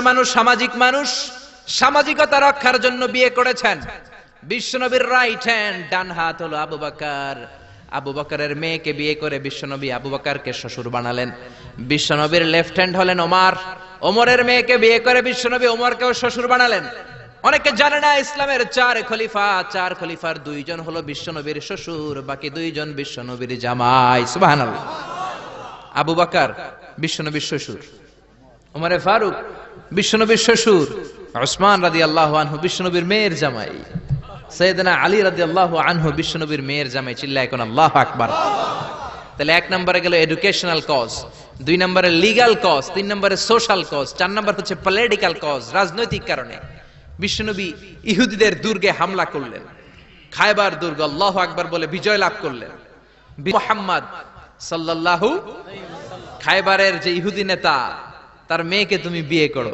মানুষ সামাজিক মানুষ, সামাজিকতা রক্ষার জন্য বিয়ে করেছেন। বিশ্বনবীর রাইট হ্যান্ড, ডান হাত হলো আবু বকর। আবু বকরের মেয়েকে বিয়ে করে বিশ্বনবী আবু বকরকে শ্বশুর বানালেন। বিশ্বনবীর লেফট হ্যান্ড হলেন ওমর। ওমরের মেয়েকে বিয়ে করে বিশ্বনবী ওমরকেও শ্বশুর বানালেন। অনেকে জানে না ইসলামের চার খলিফার দুইজন হলো বিশ্বনবীর শ্বশুর, বাকি দুইজন বিশ্বনবীর জামাই। সুবহানাল্লাহ। আবু বকর বিশ্বনবীর শ্বশুর, ওমরে ফারুক বিশ্বনবীর শ্বশুর, উসমান রাদিয়াল্লাহু আনহু বিশ্বনবীর মেয়ের জামাই, সাইয়েদনা আলী রাদিয়াল্লাহু আনহু বিশ্বনবীর মেয়ের জামাই। চিল্লায় কোন আল্লাহু আকবার। তাহলে এক নম্বরে গেল এডুকেশনাল কজ, দুই নম্বরে লিগ্যাল কজ, তিন নম্বরে সোশ্যাল কজ, চার নম্বর হচ্ছে পলিটিক্যাল কজ, রাজনৈতিক কারণে। বিশ্বনবী ইহুদিদের দুর্গে হামলা করলেন, খায়বার দুর্গ আল্লাহু আকবার বলে বিজয় লাভ করলেন। মুহাম্মদ সাল্লাল্লাহু, খায়বারের যে ইহুদি নেতা, তার মেয়েকে তুমি বিয়ে করো।